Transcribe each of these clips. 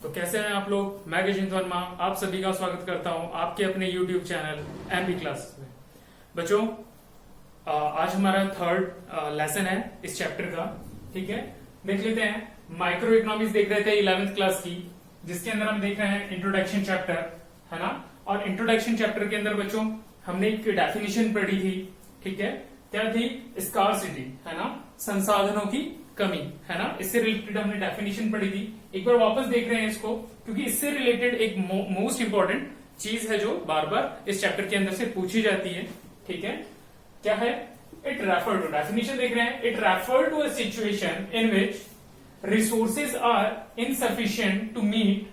तो कैसे हैं आप लोग। मैं किशन वर्मा आप सभी का स्वागत करता हूं आपके अपने YouTube चैनल एमबी क्लासेस में। बच्चों आज हमारा थर्ड लेसन है इस चैप्टर का। ठीक है, देख लेते हैं। माइक्रो इकोनॉमिक्स देख रहे थे 11th क्लास की, जिसके अंदर हम देख रहे हैं इंट्रोडक्शन चैप्टर, है ना। और इंट्रोडक्शन चैप्टर के अंदर बच्चों हमने एक डेफिनेशन पढ़ी थी। ठीक है, क्या थी? स्कार्सिटी, है ना, संसाधनों की कमी, है ना। इससे रिलेटेड हमने डेफिनेशन पढ़ी थी। एक बार वापस देख रहे हैं इसको, क्योंकि इससे रिलेटेड एक मोस्ट इंपॉर्टेंट चीज है जो बार बार इस चैप्टर के अंदर से पूछी जाती है। ठीक है, क्या है? इट रेफर टू, डेफिनेशन देख रहे हैं, it refer to a situation in which resources are insufficient to meet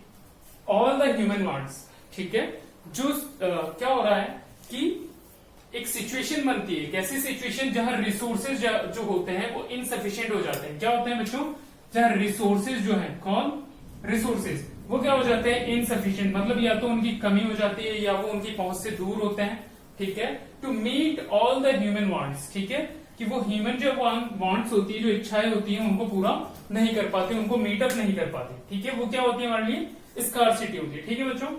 all the human wants. ठीक है, जो क्या हो रहा है कि एक सिचुएशन बनती है। कैसी सिचुएशन? जहां रिसोर्सेज जो होते हैं वो इनसफिशिएंट हो जाते हैं। क्या होते हैं बच्चों? जहां रिसोर्सेज जो है, कौन? रिसोर्सेज, वो क्या हो जाते हैं? इनसफिशिएंट, मतलब या तो उनकी कमी हो जाती है या वो उनकी पहुंच से दूर होते हैं। ठीक है, to meet all the human wants. ठीक है, कि वो ह्यूमन जो वांट्स होती है, जो इच्छाएं होती है, उनको पूरा नहीं कर पाते, उनको मीटअप नहीं कर पाते। ठीक है, वो क्या होती है हमारे लिए? स्कार्सिटी होती है। ठीक है बच्चों,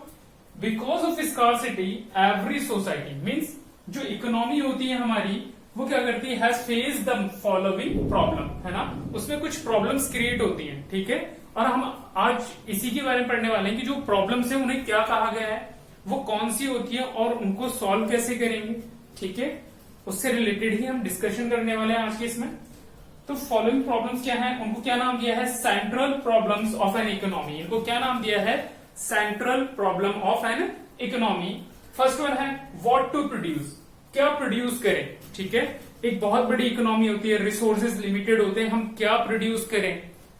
because of scarcity every society means जो इकोनॉमी होती है हमारी, वो क्या करती है? Has face the following problem, है ना। उसमें कुछ प्रॉब्लम्स क्रिएट होती हैं। ठीक है, और हम आज इसी के बारे में पढ़ने वाले हैं कि जो प्रॉब्लम्स है उन्हें क्या कहा गया है, वो कौन सी होती है और उनको सॉल्व कैसे करेंगे। ठीक है, उससे रिलेटेड ही हम डिस्कशन करने वाले हैं आज के इसमें। तो फॉलोइंग प्रॉब्लम्स क्या है, उनको क्या नाम दिया है? Central problems of an economy. इनको क्या नाम दिया है? Central problem of an economy. First one है व्हाट टू प्रोड्यूस, क्या प्रोड्यूस करें। ठीक है, एक बहुत बड़ी इकोनॉमी होती है, रिसोर्सेज लिमिटेड होते हैं, हम क्या प्रोड्यूस करें,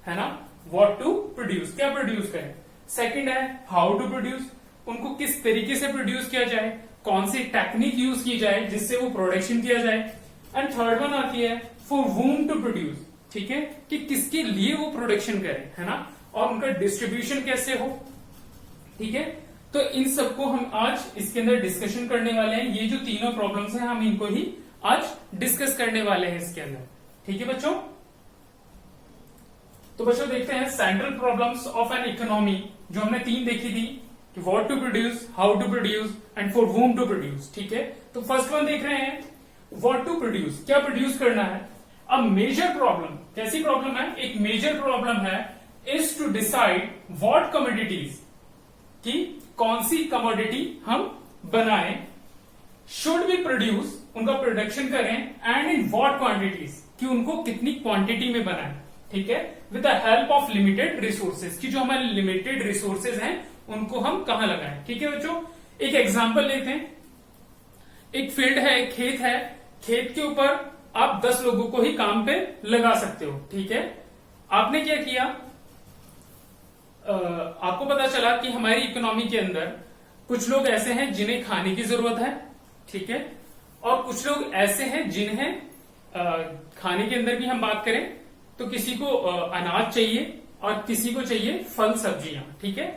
है ना। व्हाट टू प्रोड्यूस, क्या प्रोड्यूस करें। सेकंड है हाउ टू प्रोड्यूस, उनको किस तरीके से प्रोड्यूस किया जाए, कौन सी टेक्निक यूज की जाए जिससे वो प्रोडक्शन किया जाए। एंड थर्ड वन आती है फॉर वूम टू प्रोड्यूस। ठीक है, कि किसके लिए वो प्रोडक्शन करें, है ना, और उनका डिस्ट्रीब्यूशन कैसे हो। ठीक है, तो इन सबको हम आज इसके अंदर डिस्कशन करने वाले हैं। ये जो तीनों प्रॉब्लम्स हैं हम इनको ही आज डिस्कस करने वाले हैं इसके अंदर। ठीक है बच्चों, तो बच्चों देखते हैं central problems of an economy, जो हमने तीन देखी थी कि what to produce, how to produce and for whom to produce. ठीक है, तो फर्स्ट वन देख रहे हैं व्हाट टू प्रोड्यूस, क्या प्रोड्यूस करना है। अब मेजर प्रॉब्लम, कैसी प्रॉब्लम है? एक मेजर प्रॉब्लम है is to decide what commodities, कि कौन सी कमोडिटी हम बनाएं, शुड बी प्रोड्यूस, उनका प्रोडक्शन करें, एंड इन व्हाट क्वांटिटीज, कि उनको कितनी क्वांटिटी में बनाएं। ठीक है, with the help of limited resources, कि जो हमारे लिमिटेड रिसोर्सेज हैं उनको हम कहां लगाएं। ठीक है बच्चों, एक एग्जांपल लेते हैं। एक फील्ड है, एक खेत है, खेत के ऊपर आप 10 लोगों को ही काम पे लगा सकते हो। ठीक है, आपने क्या किया? आपको पता चला कि हमारी इकोनॉमी के अंदर कुछ लोग ऐसे हैं जिन्हें खाने की जरूरत है। ठीक है, और कुछ लोग ऐसे हैं जिन्हें खाने के अंदर भी हम बात करें तो किसी को अनाज चाहिए और किसी को चाहिए फल सब्जियां। ठीक है,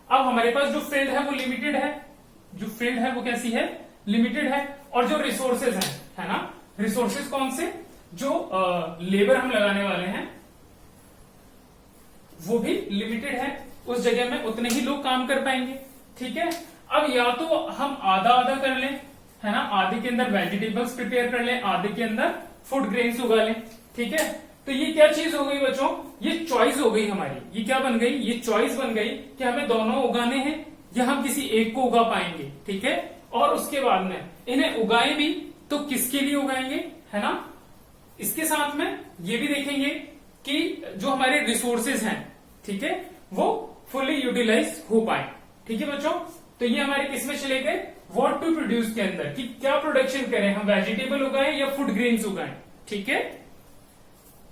अब हमारे पास जो फील्ड है वो लिमिटेड है, जो फील्ड है वो कैसी है? लिमिटेड है। और जो रिसोर्सेज हैं, है ना, रिसोर्सेज कौन से? जो लेबर हम लगाने वाले हैं वो भी लिमिटेड है, उस जगह में उतने ही लोग काम कर पाएंगे। ठीक है, अब या तो हम आधा आधा कर लें, है ना, आधे के अंदर वेजिटेबल्स प्रिपेयर कर लें, आधे के अंदर फूड ग्रेन्स उगा लें। ठीक है, तो ये क्या चीज हो गई बच्चों? ये चॉइस हो गई हमारी। ये क्या बन गई? ये चॉइस बन गई कि हमें दोनों उगाने हैं या हम किसी एक को उगा पाएंगे। ठीक है, और उसके बाद में इन्हें उगाएं भी तो किसके लिए उगाएंगे, है ना। इसके साथ में ये भी देखेंगे कि जो हमारे रिसोर्सेज हैं, ठीक है, वो फुली यूटिलाइज हो पाए। ठीक है बच्चों, तो ये हमारे किसमें चले गए? व्हाट टू प्रोड्यूस के अंदर, कि क्या प्रोडक्शन करें, हम वेजिटेबल उगाएं या फूड ग्रेन्स उगाएं। ठीक है,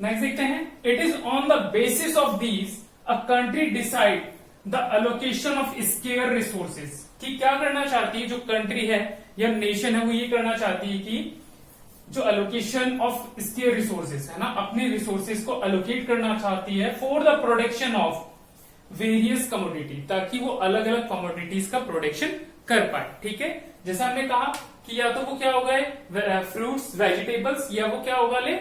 नेक्स्ट देखते हैं। It is on the basis of these a country decide the allocation of square resources, कि क्या करना चाहती है जो कंट्री है या नेशन है, वो ये करना चाहती है कि जो एलोकेशन ऑफ स्केयर रिसोर्सेज, है ना, अपने रिसोर्सेज को एलोकेट करना चाहती है for the production of various commodity, ताकि वो अलग अलग कमोडिटीज का प्रोडक्शन कर पाए। ठीक है, जैसा हमने कहा कि या तो वो क्या हो गए फ्रूट्स वेजिटेबल्स, या वो क्या होगा ले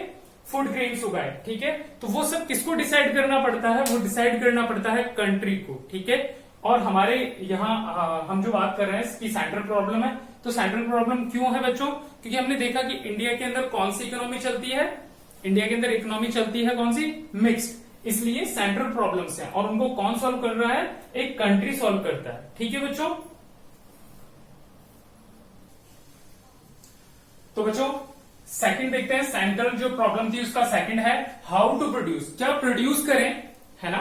फूड ग्रेन्स उगाए, ठीक है। तो वो सब किसको डिसाइड करना पड़ता है, वो डिसाइड करना पड़ता है कंट्री को, ठीक है। और हमारे यहाँ हम जो बात कर रहे हैं इसकी सेंट्रल प्रॉब्लम है। तो सेंट्रल प्रॉब्लम क्यों है बच्चों, क्योंकि हमने देखा कि इंडिया के अंदर कौन सी इकोनॉमी चलती है, इंडिया के अंदर इकोनॉमी चलती है कौन सी, मिक्स्ड। इसलिए सेंट्रल प्रॉब्लम्स हैं और उनको कौन सॉल्व कर रहा है, एक कंट्री सॉल्व करता है, ठीक है बच्चों। तो बच्चों सेकंड देखते हैं, सेंट्रल जो प्रॉब्लम थी उसका सेकंड है हाउ टू प्रोड्यूस, क्या प्रोड्यूस करें, है ना।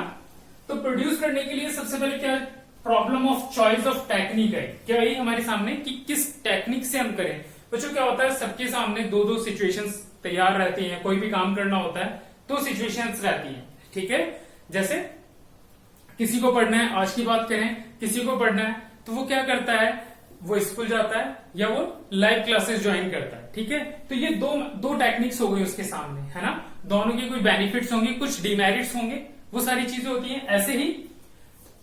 तो प्रोड्यूस करने के लिए सबसे पहले क्या problem of choice of technique है, क्या यही हमारे सामने कि किस टेक्निक से हम करें। बच्चों क्या होता है, सबके सामने दो दो सिचुएशंस तैयार रहती हैं, कोई भी काम करना होता है तो सिचुएशंस रहती हैं, ठीक है। जैसे किसी को पढ़ना है, आज की बात करें, किसी को पढ़ना है तो वो क्या करता है, वो स्कूल जाता है या वो लाइव क्लासेस ज्वाइन करता है, ठीक है। तो ये दो टेक्निक्स हो गई उसके सामने, है ना। दोनों के कुछ बेनिफिट्स होंगे, कुछ डिमेरिट्स होंगे, वो सारी चीजें होती हैं। ऐसे ही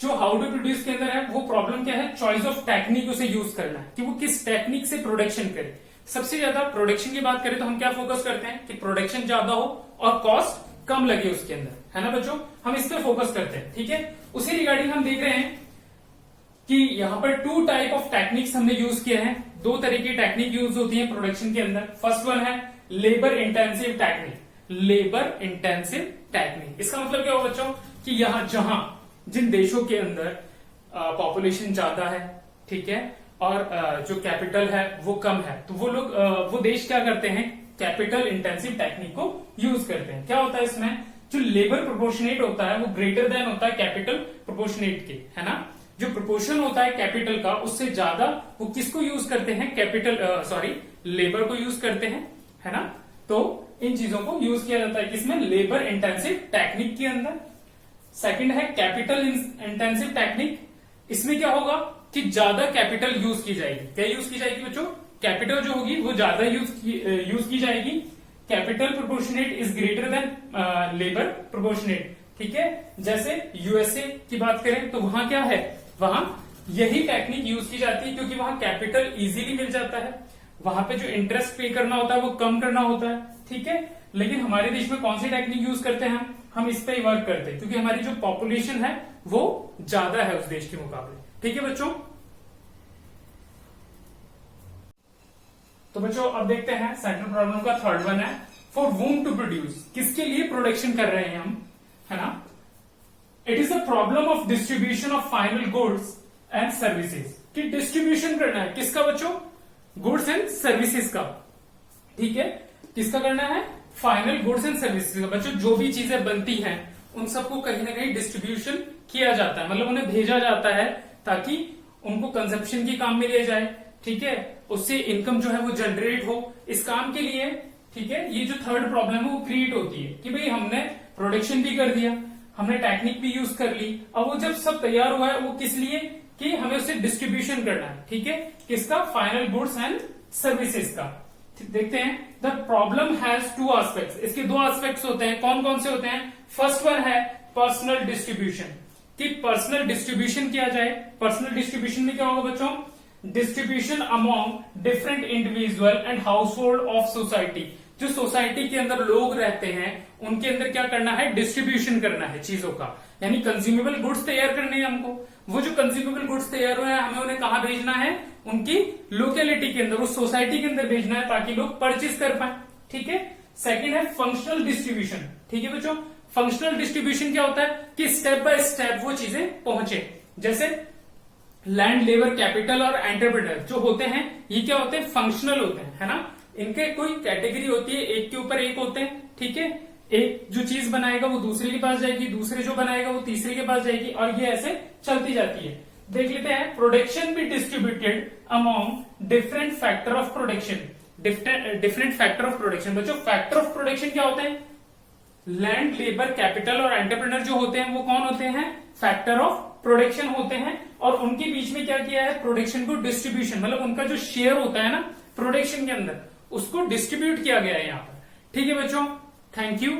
जो हाउ टू प्रोड्यूस के अंदर है वो प्रॉब्लम क्या है, चॉइस ऑफ टेक्निक उसे यूज करना है कि वो किस टेक्निक से प्रोडक्शन करे। सबसे ज्यादा प्रोडक्शन की बात करें तो हम क्या फोकस करते हैं कि प्रोडक्शन ज्यादा हो और कॉस्ट कम लगे उसके अंदर, है ना बच्चों, हम इस पे फोकस करते हैं, ठीक है। उसी रिगार्डिंग हम देख रहे हैं कि यहां पर टू टाइप ऑफ टेक्निक्स हमने यूज किए हैं, दो तरह की टेक्निक यूज होती है प्रोडक्शन के अंदर। फर्स्ट वन है labour intensive technique, labour intensive technique. इसका मतलब क्या हो बच्चों कि यहां जहां जिन देशों के अंदर पॉपुलेशन ज्यादा है, ठीक है, और जो कैपिटल है वो कम है, तो वो लोग वो देश क्या करते हैं, कैपिटल इंटेंसिव टेक्निक को यूज करते हैं। क्या होता है इसमें, जो लेबर प्रोपोर्शनेट होता है वो ग्रेटर देन होता है कैपिटल प्रोपोर्शनेट के, है ना। जो प्रोपोर्शन होता है कैपिटल का उससे ज्यादा वो किसको यूज करते हैं, कैपिटल लेबर को यूज करते हैं, है ना। तो इन चीजों को यूज किया जाता है किसमें, लेबर इंटेंसिव टेक्निक के अंदर। सेकंड है कैपिटल इंटेंसिव टेक्निक, इसमें क्या होगा कि ज्यादा कैपिटल यूज की जाएगी। क्या यूज की जाएगी बच्चों, कैपिटल जो होगी वो ज्यादा यूज की जाएगी। Capital proportionate is greater than labour proportionate, ठीक है। जैसे यूएसए की बात करें तो वहां क्या है, वहां यही टेक्निक यूज की जाती है क्योंकि वहां कैपिटल इजीली मिल जाता है, वहां पे जो इंटरेस्ट पे करना होता है वो कम करना होता है, ठीक है। लेकिन हमारे देश में कौन सी टेक्निक यूज करते हैं हम इस पे ही वर्क करते हैं क्योंकि हमारी जो पॉपुलेशन है वो ज्यादा है उस देश के मुकाबले, ठीक है बच्चों। तो बच्चों अब देखते हैं सेंट्रल प्रॉब्लम का थर्ड वन है फॉर वूम टू प्रोड्यूस, किसके लिए प्रोडक्शन कर रहे हैं हम, है ना। It is the problem of distribution of final goods and services, कि डिस्ट्रीब्यूशन करना है किसका बच्चों, गुड्स एंड सर्विसेज का, ठीक है। किसका करना है, फाइनल गुड्स एंड सर्विसेज का। बच्चों जो भी चीजें बनती हैं उन सबको कहीं ना कहीं डिस्ट्रीब्यूशन किया जाता है, मतलब उन्हें भेजा जाता है ताकि उनको कंजप्शन की काम में लिया जाए, ठीक है, उससे इनकम जो है वो जनरेट हो इस काम के लिए, ठीक है। ये जो थर्ड प्रॉब्लम है वो क्रिएट होती है कि भाई हमने प्रोडक्शन भी कर दिया, हमने टेक्निक भी यूज कर ली, अब वो जब सब तैयार हुआ है वो किस लिए कि हमें उसे डिस्ट्रीब्यूशन करना है, ठीक है, किसका, फाइनल गुड्स एंड सर्विसेज का। देखते हैं the problem has two aspects, इसके दो एस्पेक्ट्स होते हैं, कौन कौन से होते हैं। फर्स्ट वन है पर्सनल डिस्ट्रीब्यूशन, कि पर्सनल डिस्ट्रीब्यूशन किया जाए। पर्सनल डिस्ट्रीब्यूशन में क्या होगा बच्चों, distribution among different individual and house hold of society, जो सोसाइटी के अंदर लोग रहते हैं उनके अंदर क्या करना है, डिस्ट्रीब्यूशन करना है चीजों का, यानी कंज्यूमेबल गुड्स तैयार करने हैं हमको। वो जो कंज्यूमेबल गुड्स तैयार हुए हैं हमें उन्हें कहां भेजना है, उनकी लोकेलिटी के अंदर, उस सोसाइटी के अंदर भेजना है ताकि लोग परचेज कर पाए, ठीक है। सेकंड है फंक्शनल डिस्ट्रीब्यूशन, ठीक है बच्चों। फंक्शनल डिस्ट्रीब्यूशन क्या होता है कि स्टेप बाय स्टेप वो चीजें पहुंचे। जैसे लैंड, लेबर, कैपिटल और एंटरप्रेन्योर जो होते हैं ये क्या होते हैं, फंक्शनल होते हैं, है ना। इनके कोई कैटेगरी होती है, एक के ऊपर एक होते हैं, ठीक है। एक जो चीज बनाएगा वो दूसरे के पास जाएगी, दूसरे जो बनाएगा वो तीसरे के पास जाएगी, और ये ऐसे चलती जाती है। देख लेते हैं प्रोडक्शन भी distributed among different factor of production, different factor of production. बच्चों फैक्टर ऑफ प्रोडक्शन क्या होते हैं, लैंड, लेबर, कैपिटल और एंटरप्रेन्योर जो होते हैं वो कौन होते हैं, फैक्टर ऑफ प्रोडक्शन होते हैं। और उनके बीच में क्या किया है, प्रोडक्शन को डिस्ट्रीब्यूशन, मतलब उनका जो शेयर होता है ना प्रोडक्शन के अंदर उसको डिस्ट्रीब्यूट किया गया है यहाँ पर, ठीक है बच्चों। Thank you.